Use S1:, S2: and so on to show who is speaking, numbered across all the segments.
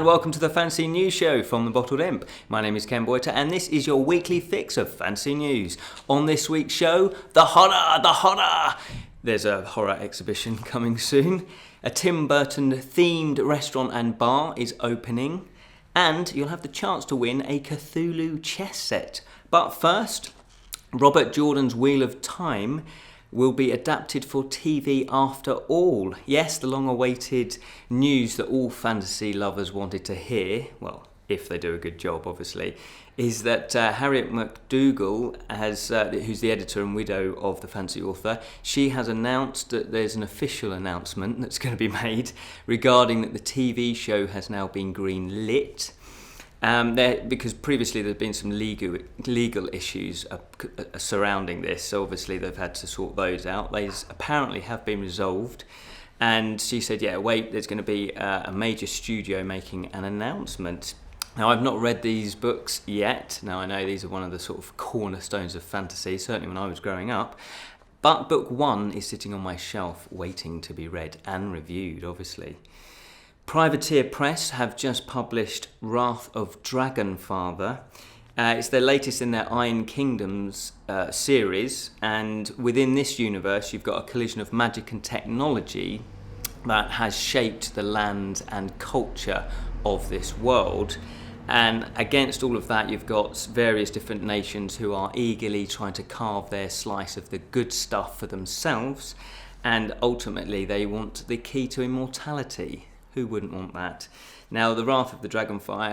S1: and welcome to the Fantasy News Show from the Bottled Imp. My name is Ken Boyter and this is your weekly fix of fantasy news. On this week's show, the horror! There's a horror exhibition coming soon. A Tim Burton themed restaurant and bar is opening. And you'll have the chance to win a Cthulhu Chess Set. But first, Robert Jordan's Wheel of Time will be adapted for TV after all. Yes, the long-awaited news that all fantasy lovers wanted to hear, well, if they do a good job, obviously, is that Harriet McDougall, who's the editor and widow of the fantasy author, she has announced that there's an official announcement that's going to be made regarding that the TV show has now been green-lit. Because previously there have been some legal issues surrounding this, so obviously they've had to sort those out. They apparently have been resolved, and she said, there's going to be a major studio making an announcement. Now, I've not read these books yet. Now, I know these are one of the sort of cornerstones of fantasy, certainly when I was growing up, but book one is sitting on my shelf waiting to be read and reviewed, obviously. Privateer Press have just published Wrath of Dragonfather. It's their latest in their Iron Kingdoms series, and within this universe you've got a collision of magic and technology that has shaped the land and culture of this world. And against all of that you've got various different nations who are eagerly trying to carve their slice of the good stuff for themselves, and ultimately they want the key to immortality. Who wouldn't want that? Now, The Wrath of the Dragonfather,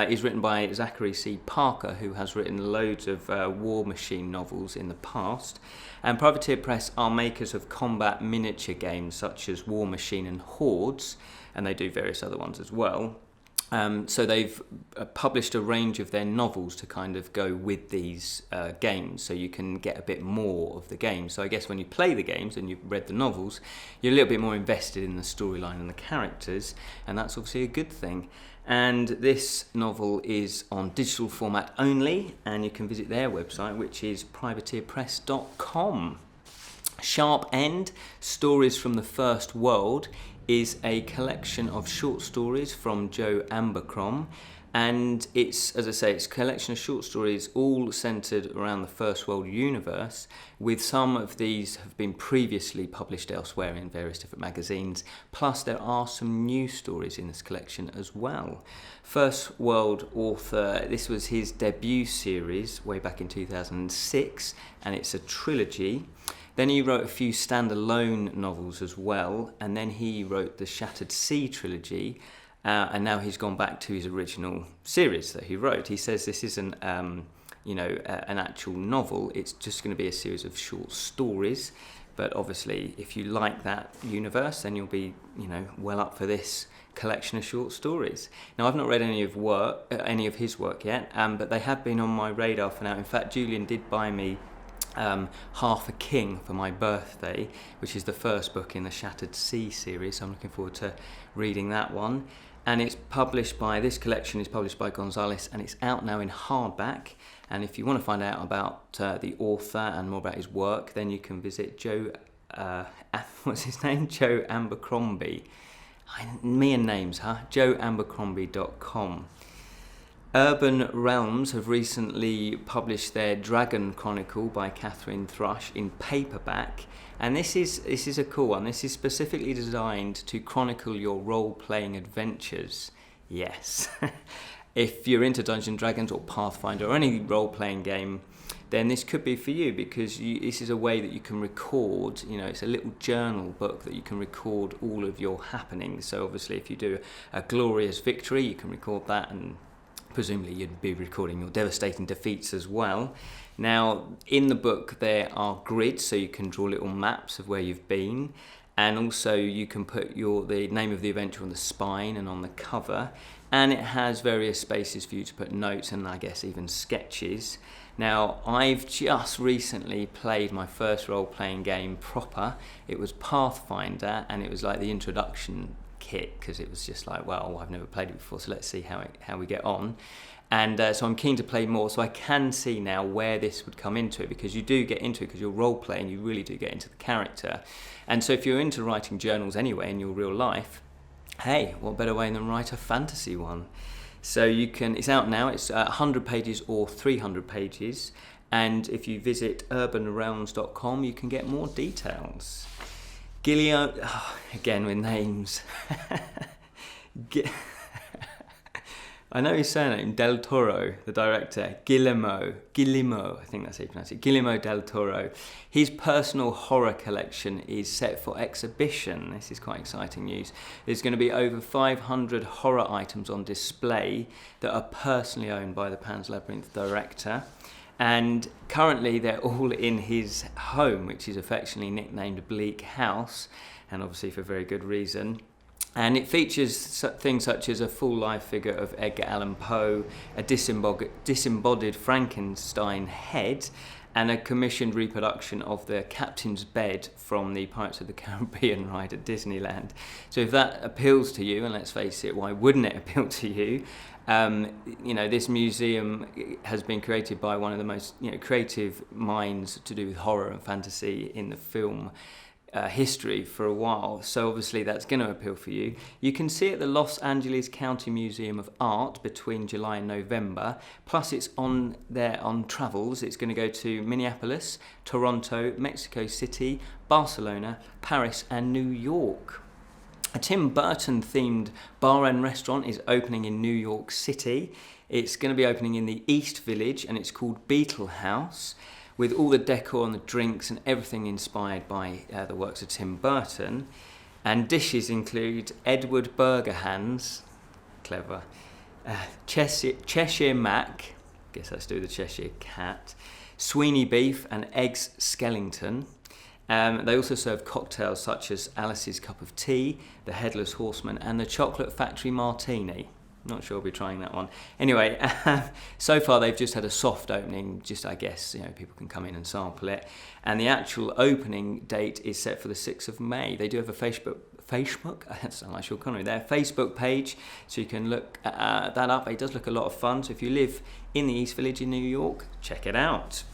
S1: is written by Zachary C. Parker, who has written loads of War Machine novels in the past. And Privateer Press are makers of combat miniature games such as War Machine and Hordes, and they do various other ones as well. So they've published a range of their novels to kind of go with these games, so you can get a bit more of the game. So I guess when you play the games and you've read the novels, you're a little bit more invested in the storyline and the characters, and that's obviously a good thing. And this novel is on digital format only, and you can visit their website, which is privateerpress.com. Sharp End, Stories from the First World, is a collection of short stories from Joe Abercrombe, and it's a collection of short stories all centred around the First World universe, with some of these have been previously published elsewhere in various different magazines, plus there are some new stories in this collection as well. First World author, this was his debut series way back in 2006, and it's a trilogy. Then he wrote a few standalone novels as well, and then he wrote the Shattered Sea trilogy, and now he's gone back to his original series that he wrote. He says this isn't, an actual novel. It's just going to be a series of short stories. But obviously, if you like that universe, then you'll be, well up for this collection of short stories. Now, I've not read any of his work yet, but they have been on my radar for now. In fact, Julian did buy me Half a King for my birthday, which is the first book in the Shattered Sea series, so I'm looking forward to reading that one. And this collection is published by Gonzalez, and it's out now in hardback. And if you want to find out about the author and more about his work, then you can visit Joe Abercrombie. Me and names, huh? JoeAbercrombie.com. Urban Realms have recently published their Dragon Chronicle by Cathrine Thrush in paperback, and this is a cool one. This is specifically designed to chronicle your role-playing adventures. Yes. If you're into Dungeons and Dragons or Pathfinder or any role-playing game, then this could be for you, because this is a way that you can record, it's a little journal book that you can record all of your happenings. So obviously if you do a glorious victory, you can record that, and presumably you'd be recording your devastating defeats as well. Now, in the book there are grids, so you can draw little maps of where you've been, and also you can put the name of the adventure on the spine and on the cover, and it has various spaces for you to put notes and I guess even sketches. Now, I've just recently played my first role-playing game proper. It was Pathfinder, and it was like the introduction kit, because it was just like, well, I've never played it before, so let's see how we get on. And so I'm keen to play more, so I can see now where this would come into it, because you do get into it, because you're role playing, you really do get into the character. And so if you're into writing journals anyway in your real life, Hey, what better way than write a fantasy one? So it's out now, it's 100 pages or 300 pages, and if you visit urbanrealms.com you can get more details. Again with names. I know his surname, Del Toro, the director, Guillermo, I think that's how you pronounce it, Guillermo Del Toro. His personal horror collection is set for exhibition. This is quite exciting news. There's going to be over 500 horror items on display that are personally owned by the Pan's Labyrinth director. And currently they're all in his home, which is affectionately nicknamed Bleak House, and obviously for very good reason. And it features things such as a full-life figure of Edgar Allan Poe, a disembodied Frankenstein head, and a commissioned reproduction of the captain's bed from the Pirates of the Caribbean ride at Disneyland. So if that appeals to you, and let's face it, why wouldn't it appeal to you? This museum has been created by one of the most creative minds to do with horror and fantasy in the film history for a while, so obviously that's going to appeal for you. You can see it at the Los Angeles County Museum of Art between July and November, plus it's on travels. It's going to go to Minneapolis, Toronto, Mexico City, Barcelona, Paris and New York. A Tim Burton themed bar and restaurant is opening in New York City. It's going to be opening in the East Village and it's called Beetle House, with all the decor and the drinks and everything inspired by the works of Tim Burton. And dishes include Edward Burger Hands, clever, Cheshire Mac, guess that's to do with the Cheshire Cat, Sweeney Beef and Eggs Skellington. They also serve cocktails such as Alice's Cup of Tea, the Headless Horseman and the Chocolate Factory Martini. Not sure I'll be trying that one. Anyway, so far they've just had a soft opening, I guess, people can come in and sample it. And the actual opening date is set for the 6th of May. They do have a Facebook, that sounds like Sean Connery, their Facebook page, so you can look that up. It does look a lot of fun, so if you live in the East Village in New York, check it out.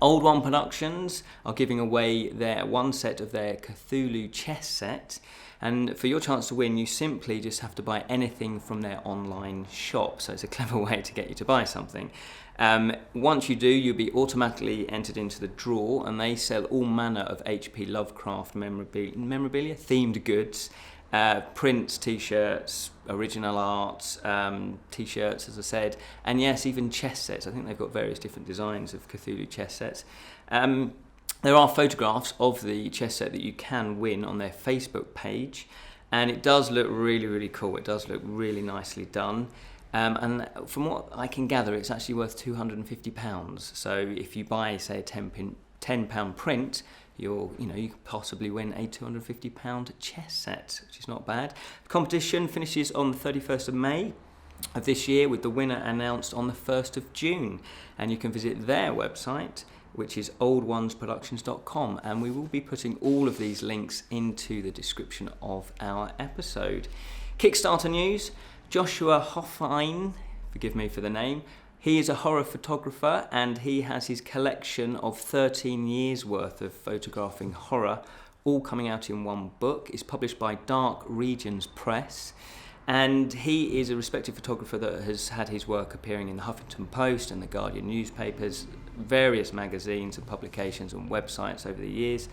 S1: Old One Productions are giving away one set of their Cthulhu Chess Set. And for your chance to win, you simply just have to buy anything from their online shop. So it's a clever way to get you to buy something. Once you do, you'll be automatically entered into the draw, and they sell all manner of H.P. Lovecraft memorabilia, themed goods, prints, t-shirts, original art, t-shirts, as I said, and yes, even chess sets. I think they've got various different designs of Cthulhu chess sets. There are photographs of the chess set that you can win on their Facebook page, and it does look really, really cool. It does look really nicely done. And from what I can gather, it's actually worth £250. So if you buy, say, a £10 print, you could possibly win a £250 chess set, which is not bad. The competition finishes on the 31st of May of this year, with the winner announced on the 1st of June. And you can visit their website, which is oldonesproductions.com, and we will be putting all of these links into the description of our episode. Kickstarter news: Joshua Hoffine, forgive me for the name, he is a horror photographer and he has his collection of 13 years worth of photographing horror, all coming out in one book. It's published by Dark Regions Press. And he is a respected photographer that has had his work appearing in the Huffington Post and the Guardian newspapers, various magazines and publications and websites over the years.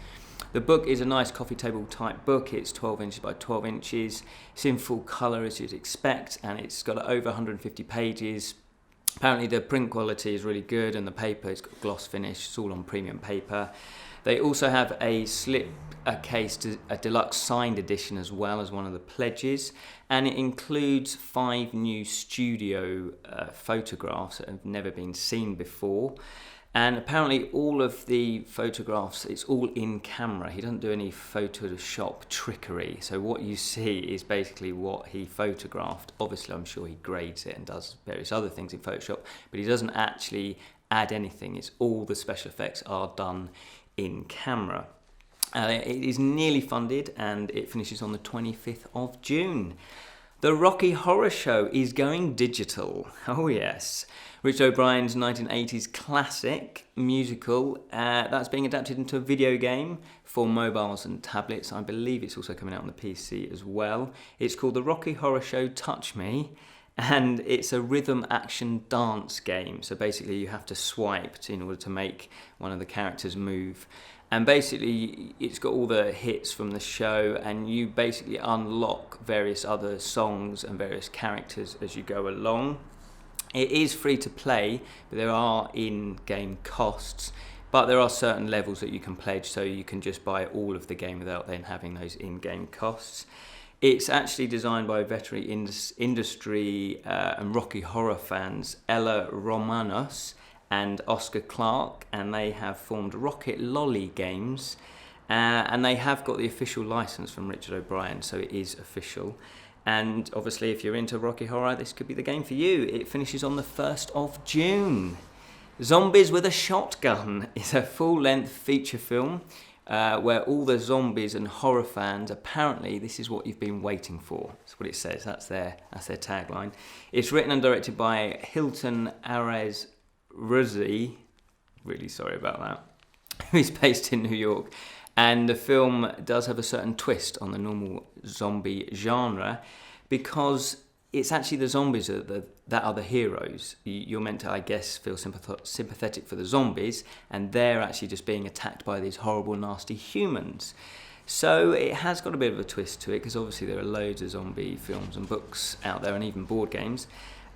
S1: The book is a nice coffee table type book. It's 12 inches by 12 inches. It's in full colour as you'd expect, and it's got over 150 pages. Apparently the print quality is really good, and the paper, it's got gloss finish. It's all on premium paper. They also have a deluxe signed edition as well as one of the pledges, and it includes 5 new studio photographs that have never been seen before. And apparently all of the photographs, it's all in camera. He doesn't do any Photoshop trickery. So what you see is basically what he photographed. Obviously, I'm sure he grades it and does various other things in Photoshop, but he doesn't actually add anything. It's all the special effects are done in camera. It is nearly funded and it finishes on the 25th of June. The Rocky Horror Show is going digital. Oh yes. Rich O'Brien's 1980s classic musical, that's being adapted into a video game for mobiles and tablets. I believe it's also coming out on the PC as well. It's called The Rocky Horror Show Touch Me, and it's a rhythm action dance game. So basically you have to swipe in order to make one of the characters move. And basically it's got all the hits from the show, and you basically unlock various other songs and various characters as you go along. It is free to play, but there are in-game costs. But there are certain levels that you can pledge, so you can just buy all of the game without then having those in-game costs. It's actually designed by veterinary industry and Rocky Horror fans, Ella Romanos and Oscar Clark, and they have formed Rocket Lolly Games, and they have got the official license from Richard O'Brien, so it is official. And obviously, if you're into Rocky Horror, this could be the game for you. It finishes on the 1st of June. Zombies with a Shotgun is a full-length feature film where all the zombies and horror fans, apparently this is what you've been waiting for. That's what it says. That's their tagline. It's written and directed by Hilton Arez Ruzzi. Really sorry about that. Who's based in New York. And the film does have a certain twist on the normal zombie genre, because it's actually the zombies that are the heroes. You're meant to, I guess, feel sympathetic for the zombies, and they're actually just being attacked by these horrible, nasty humans. So it has got a bit of a twist to it, because obviously there are loads of zombie films and books out there, and even board games.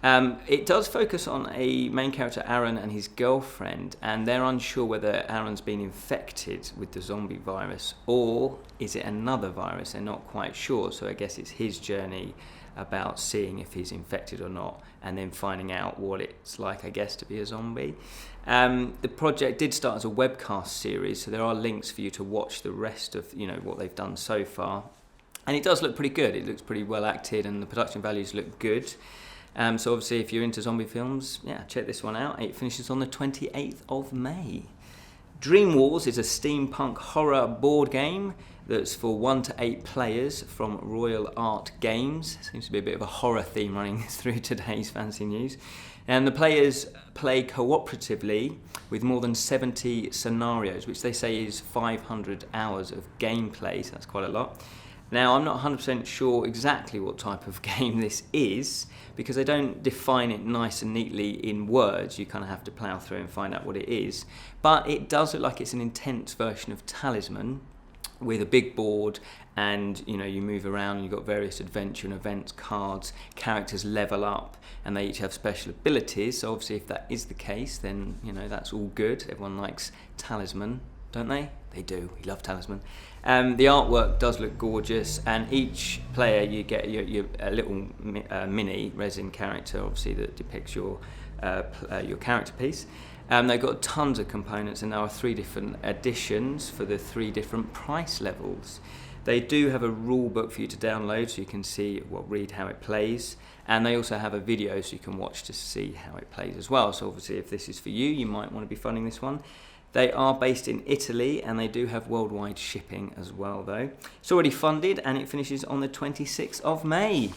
S1: It does focus on a main character, Aaron, and his girlfriend, and they're unsure whether Aaron's been infected with the zombie virus or is it another virus. They're not quite sure, so I guess it's his journey about seeing if he's infected or not, and then finding out what it's like, I guess, to be a zombie. The project did start as a webcast series, so there are links for you to watch the rest of what they've done so far, and it does look pretty good. It looks pretty well acted, and the production values look good. So obviously, if you're into zombie films, check this one out. It finishes on the 28th of May. Dream Wars is a steampunk horror board game that's for 1 to 8 players from Royal Art Games. Seems to be a bit of a horror theme running through today's fancy news. And the players play cooperatively with more than 70 scenarios, which they say is 500 hours of gameplay, so that's quite a lot. Now, I'm not 100% sure exactly what type of game this is, because they don't define it nice and neatly in words. You kind of have to plough through and find out what it is. But it does look like it's an intense version of Talisman, with a big board, and you move around, and you've got various adventure and events cards, characters level up, and they each have special abilities. So obviously, if that is the case, then that's all good. Everyone likes Talisman, don't they? They do. We love Talisman. The artwork does look gorgeous, and each player you get a little mini resin character, obviously, that depicts your character piece. They've got tons of components, and there are 3 different editions for the 3 different price levels. They do have a rule book for you to download, so you can read how it plays, and they also have a video so you can watch to see how it plays as well. So obviously, if this is for you, you might want to be funding this one. They are based in Italy, and they do have worldwide shipping as well, though. It's already funded, and it finishes on the 26th of May.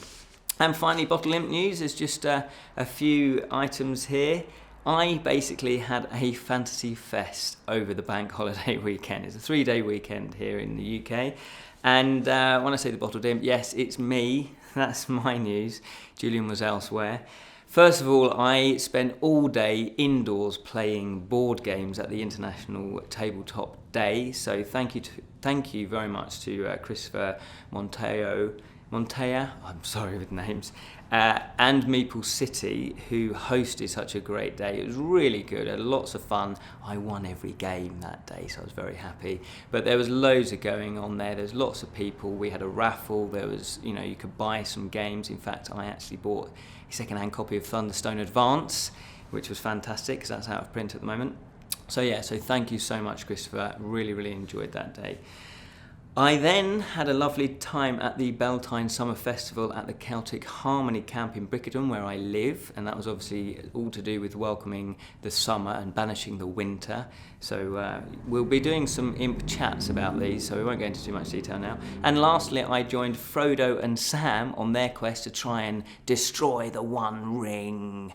S1: And finally, Bottle Imp news. There's just a few items here. I basically had a fantasy fest over the bank holiday weekend. It's a 3-day weekend here in the UK. And when I say the Bottled Imp, yes, it's me. That's my news. Julian was elsewhere. First of all, I spent all day indoors playing board games at the International Tabletop Day. So thank you very much to Christopher Montoya, I'm sorry with names, and Meeple City, who hosted such a great day. It was really good. I had lots of fun. I won every game that day, so I was very happy. But there was loads of going on there. There's lots of people. We had a raffle. There was, you could buy some games. In fact, I actually bought a second-hand copy of Thunderstone Advance, which was fantastic because that's out of print at the moment. So thank you so much, Christopher. Really, really enjoyed that day. I then had a lovely time at the Beltane Summer Festival at the Celtic Harmony Camp in Brickerton, where I live, and that was obviously all to do with welcoming the summer and banishing the winter. So we'll be doing some imp chats about these, so we won't go into too much detail now. And lastly, I joined Frodo and Sam on their quest to try and destroy the One Ring,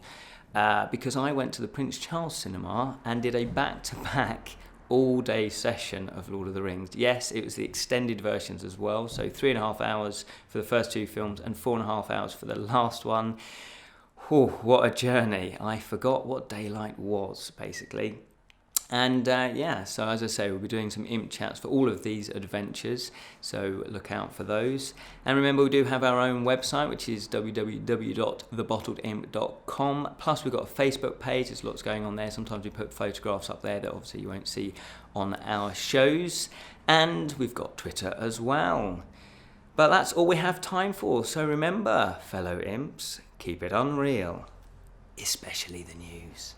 S1: because I went to the Prince Charles Cinema and did a back-to-back all-day session of Lord of the Rings. Yes, it was the extended versions as well, so 3.5 hours for the first 2 films and 4.5 hours for the last one. Whew, what a journey. I forgot what daylight was, basically. And so as I say, we'll be doing some imp chats for all of these adventures, so look out for those. And remember, we do have our own website, which is www.thebottledimp.com. Plus, we've got a Facebook page. There's lots going on there. Sometimes we put photographs up there that obviously you won't see on our shows. And we've got Twitter as well. But that's all we have time for. So remember, fellow imps, keep it unreal, especially the news.